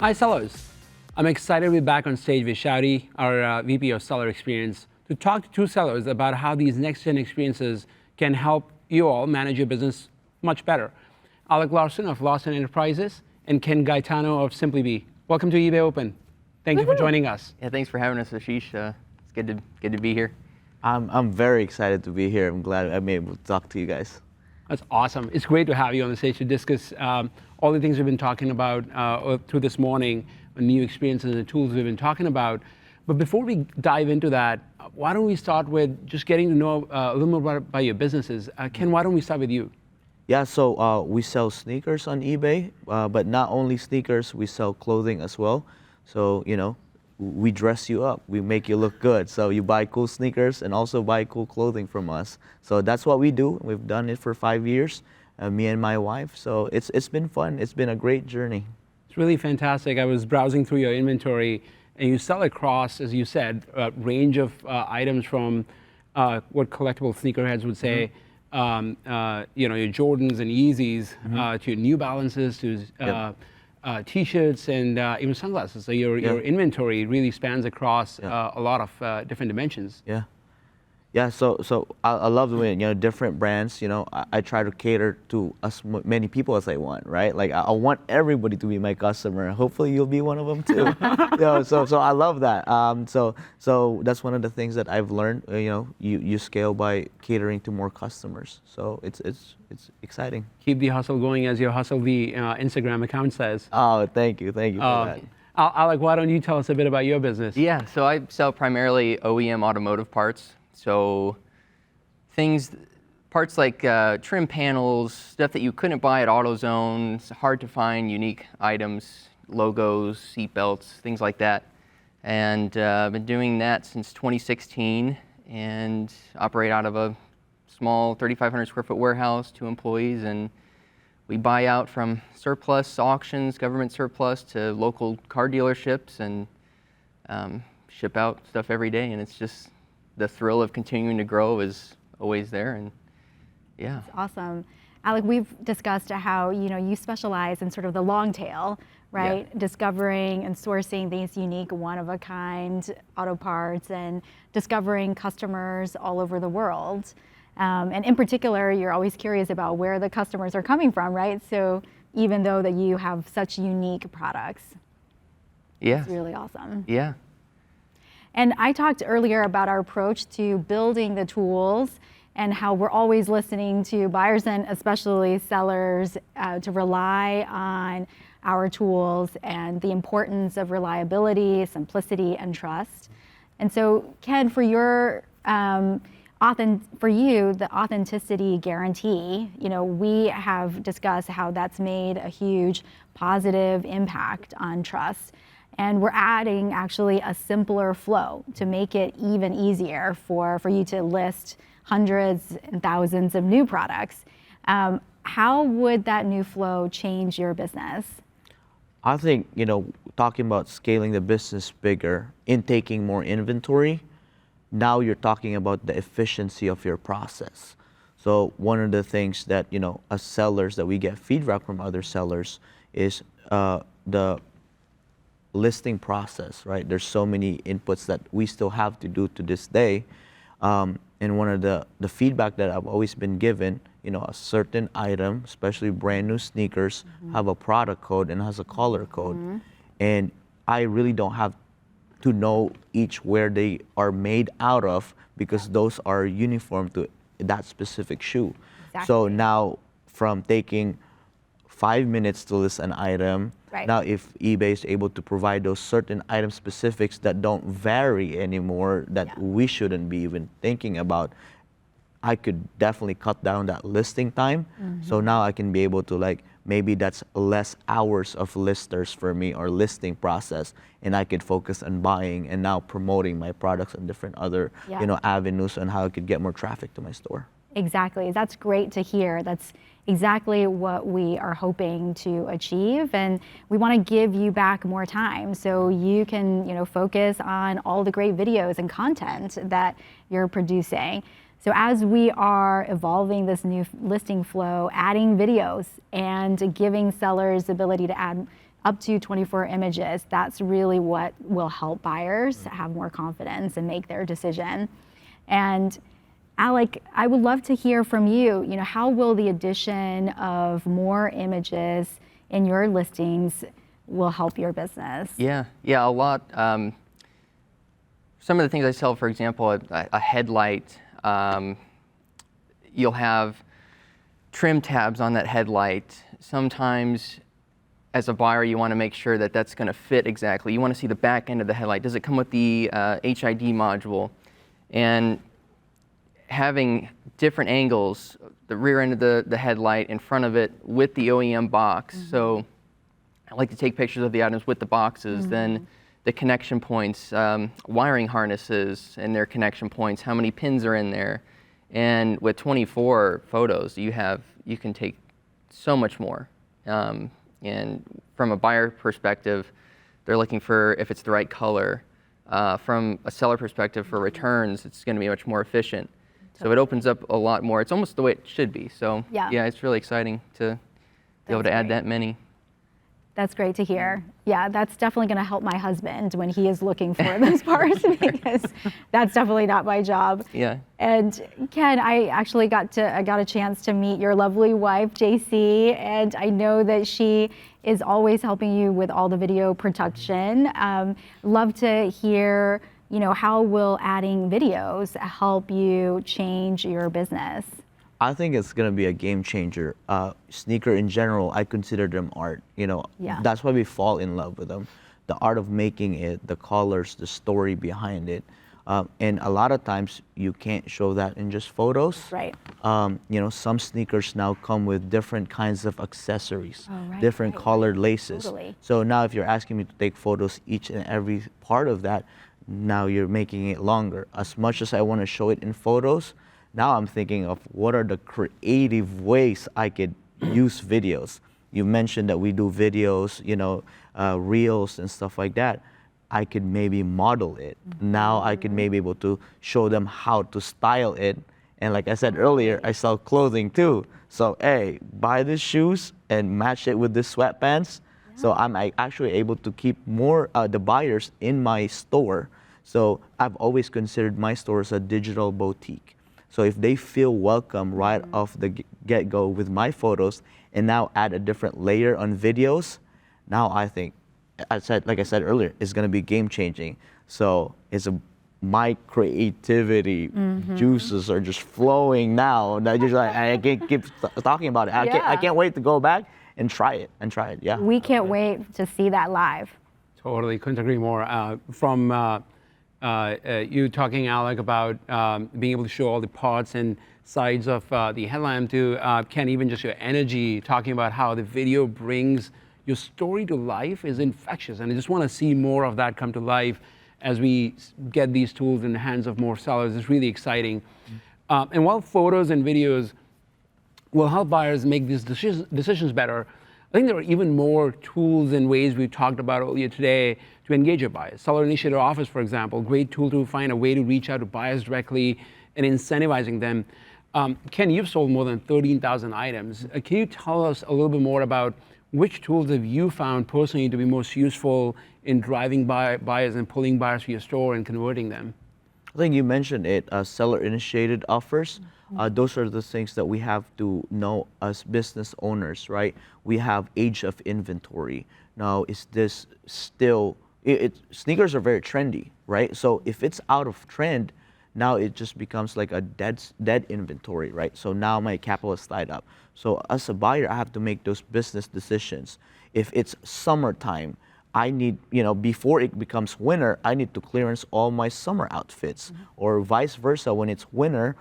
Hi, sellers. I'm excited to be back on stage with Xiaodi, our VP of Seller Experience, to talk to two sellers about how these next-gen experiences can help you all manage your business much better. Alec Larson of Larson Enterprises and Ken Gaitano of Simplybee. Welcome to eBay Open. Thank you for joining us. Yeah, thanks for having us, Ashish. It's good to be here. I'm very excited to be here. I'm glad I'm able to talk to you guys. That's awesome. It's great to have you on the stage to discuss all the things we've been talking about through this morning, new experiences and the tools we've been talking about. But before we dive into that, why don't we start with just getting to know a little more about your businesses. Ken, why don't we start with you? Yeah, so we sell sneakers on eBay, but not only sneakers, we sell clothing as well. So, you know, we dress you up, we make you look good. So you buy cool sneakers and also buy cool clothing from us. So that's what we do. We've done it for 5 years, me and my wife. So it's been fun. It's been a great journey. It's really fantastic. I was browsing through your inventory, and you sell across, as you said, a range of items from what collectible sneakerheads would say, you know, your Jordans and Yeezys, to New Balances, to T-shirts, and even sunglasses. So your inventory really spans across a lot of different dimensions. Yeah, so I love doing, you know, different brands. You know, I try to cater to as many people as I want, right? Like I want everybody to be my customer. Hopefully you'll be one of them too. You know, so I love that. So that's one of the things that I've learned. You know, you scale by catering to more customers. So it's exciting. Keep the hustle going, as your Hustle the Instagram account says. Oh, thank you for that. Alec, why don't you tell us a bit about your business? Yeah, so I sell primarily OEM automotive parts. So parts like trim panels, stuff that you couldn't buy at AutoZone. It's hard to find unique items, logos, seat belts, things like that. And I've been doing that since 2016 and operate out of a small 3,500 square foot warehouse, 2 employees, and we buy out from surplus auctions, government surplus, to local car dealerships, and ship out stuff every day. And it's just the thrill of continuing to grow is always there, and yeah. That's awesome. Alec, we've discussed how you specialize in sort of the long tail, right? Yeah. Discovering and sourcing these unique, one-of-a-kind auto parts and discovering customers all over the world. And in particular, you're always curious about where the customers are coming from, right? So even though that you have such unique products. Yeah. It's really awesome. Yeah. And I talked earlier about our approach to building the tools and how we're always listening to buyers and especially sellers to rely on our tools and the importance of reliability, simplicity, and trust. And so, Ken, for your the authenticity guarantee, we have discussed how that's made a huge positive impact on trust. And we're adding actually a simpler flow to make it even easier for you to list hundreds and thousands of new products. How would that new flow change your business? I think, talking about scaling the business bigger, taking more inventory, now you're talking about the efficiency of your process. So one of the things that, as sellers, that we get feedback from other sellers is the listing process, right? There's so many inputs that we still have to do to this day. And one of the feedback that I've always been given, a certain item, especially brand new sneakers, have a product code and has a color code. And I really don't have to know each where they are made out of, because those are uniform to that specific shoe. Exactly. So now, from taking 5 minutes to list an item, now if eBay is able to provide those certain item specifics that don't vary anymore, that we shouldn't be even thinking about, I could definitely cut down that listing time. So now I can be able to, maybe that's less hours of listers for me, or listing process, and I could focus on buying and now promoting my products and different other avenues on how I could get more traffic to my store. Exactly. That's great to hear. That's exactly what we are hoping to achieve, and we want to give you back more time so you can focus on all the great videos and content that you're producing. So as we are evolving this new listing flow, adding videos and giving sellers the ability to add up to 24 images, that's really what will help buyers have more confidence and make their decision. And Alec, I would love to hear from you. You know, how will the addition of more images in your listings will help your business? Yeah, a lot. Some of the things I sell, for example, a headlight, you'll have trim tabs on that headlight. Sometimes as a buyer, you want to make sure that that's going to fit exactly. You want to see the back end of the headlight. Does it come with the HID module? And having different angles, the rear end of the headlight in front of it with the OEM box. So I like to take pictures of the items with the boxes, then the connection points, wiring harnesses and their connection points, how many pins are in there. And with 24 photos, you can take so much more. And from a buyer perspective, they're looking for if it's the right color. From a seller perspective, for returns, it's going to be much more efficient. So it opens up a lot more. It's almost the way it should be. So yeah, it's really exciting to be able to add that many. That's great to hear. Yeah, that's definitely going to help my husband when he is looking for those parts because that's definitely not my job. Yeah. And Ken, I actually got a chance to meet your lovely wife, JC, and I know that she is always helping you with all the video production. Love to hear, you know, how will adding videos help you change your business? I think it's gonna be a game changer. Sneaker in general, I consider them art. You know, that's why we fall in love with them. The art of making it, the colors, the story behind it. And a lot of times you can't show that in just photos. Right. You know, some sneakers now come with different kinds of accessories, different colored laces. Totally. So now if you're asking me to take photos each and every part of that, now you're making it longer. As much as I want to show it in photos, now I'm thinking of what are the creative ways I could use videos. You mentioned that we do videos, you know, reels and stuff like that. I could maybe model it. Now I could maybe able to show them how to style it. And like I said earlier, I sell clothing too. So, hey, buy these shoes and match it with the sweatpants. So I'm actually able to keep more the buyers in my store. So I've always considered my store as a digital boutique. So if they feel welcome right off the get-go with my photos and now add a different layer on videos, now I think, like I said earlier, it's gonna be game-changing. So my creativity juices are just flowing now. I can't keep talking about it. I can't wait to go back and try it, yeah. We can't wait to see that live. Totally, couldn't agree more. From you talking, Alec, about being able to show all the parts and sides of the headlamp to Ken, even just your energy, talking about how the video brings your story to life is infectious. And I just want to see more of that come to life as we get these tools in the hands of more sellers. It's really exciting. And while photos and videos will help buyers make these decisions better, I think there are even more tools and ways we talked about earlier today to engage your buyers. Seller Initiated Offers, for example, great tool to find a way to reach out to buyers directly and incentivizing them. Ken, you've sold more than 13,000 items. Can you tell us a little bit more about which tools have you found personally to be most useful in driving buyers and pulling buyers to your store and converting them? I think you mentioned it, Seller Initiated Offers. Those are the things that we have to know as business owners, right? We have age of inventory. Now, is this still, sneakers are very trendy, right? So if it's out of trend, now it just becomes like a dead inventory, right? So now my capital is tied up. So as a buyer, I have to make those business decisions. If it's summertime, I need, you know, before it becomes winter, I need to clearance all my summer outfits, or vice versa. When it's winter,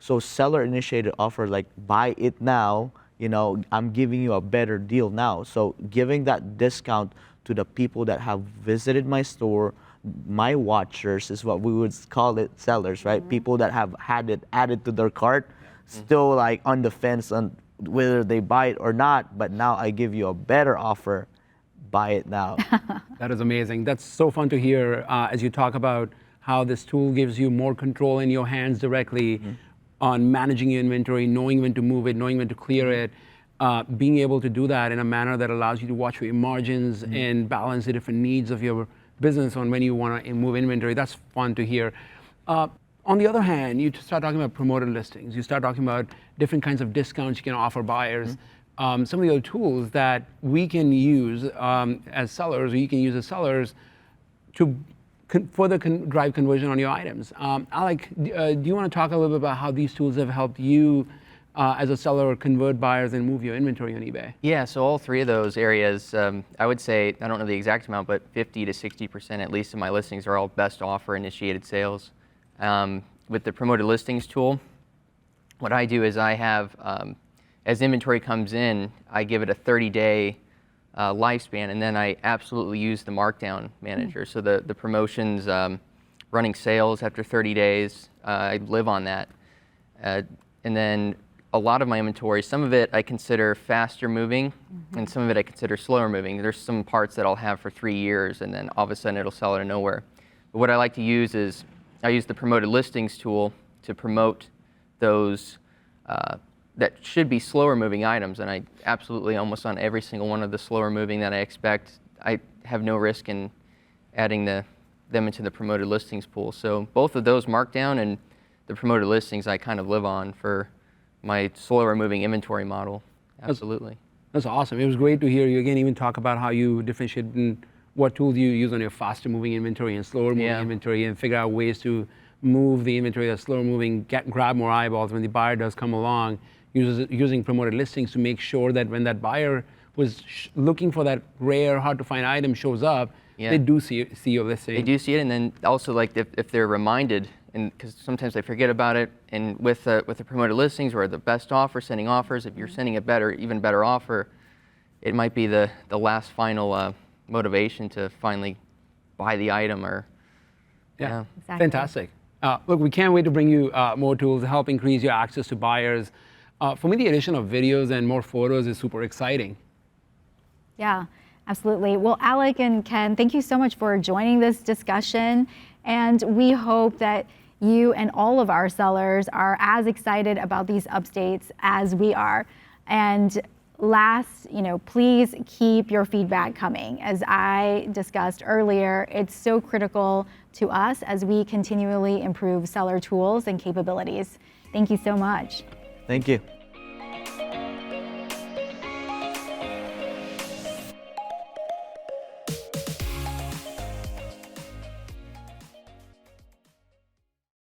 so Seller Initiated Offer, like buy it now, you know, I'm giving you a better deal now. So giving that discount to the people that have visited my store, my watchers is what we would call it, sellers, right? People that have had it added to their cart, still like on the fence on whether they buy it or not, but now I give you a better offer. Buy it now. That is amazing. That's so fun to hear as you talk about how this tool gives you more control in your hands directly on managing your inventory, knowing when to move it, knowing when to clear it. being able to do that in a manner that allows you to watch your margins and balance the different needs of your business on when you want to move inventory, that's fun to hear. On the other hand, you start talking about promoted listings. You start talking about different kinds of discounts you can offer buyers. Some of the other tools that we can use as sellers, or you can use as sellers, to further drive conversion on your items. Alec, do you want to talk a little bit about how these tools have helped you as a seller convert buyers and move your inventory on eBay? Yeah, so all three of those areas, I would say, I don't know the exact amount, but 50 to 60% at least of my listings are all best offer initiated sales. With the promoted listings tool, what I do is I have, as inventory comes in, I give it a 30-day lifespan, and then I absolutely use the markdown manager. So the promotions, running sales after 30 days, I live on that. And then a lot of my inventory, some of it I consider faster moving, and some of it I consider slower moving. There's some parts that I'll have for 3 years, and then all of a sudden it'll sell out of nowhere. But what I like to use is, I use the promoted listings tool to promote those that should be slower moving items, and I absolutely, almost on every single one of the slower moving that I expect, I have no risk in adding them into the promoted listings pool. So both of those, markdown and the promoted listings, I kind of live on for my slower moving inventory model. Absolutely. That's awesome. It was great to hear you again even talk about how you differentiate in what tools you use on your faster moving inventory and slower moving inventory, and figure out ways to move the inventory that's slower moving, grab more eyeballs when the buyer does come along, using promoted listings to make sure that when that buyer was looking for that rare, hard to find item shows up, they do see your listing. They do see it, and then also like if they're reminded, and because sometimes I forget about it, and with the promoted listings or the best offer, sending offers, if you're sending a even better offer, it might be the last final motivation to finally buy the item. Or exactly. Exactly. Fantastic. Look, we can't wait to bring you more tools to help increase your access to buyers. For me, the addition of videos and more photos is super exciting. Yeah, absolutely. Well, Alec and Ken, thank you so much for joining this discussion. And we hope that you and all of our sellers are as excited about these updates as we are. And last, please keep your feedback coming. As I discussed earlier, it's so critical to us as we continually improve seller tools and capabilities. Thank you so much. Thank you.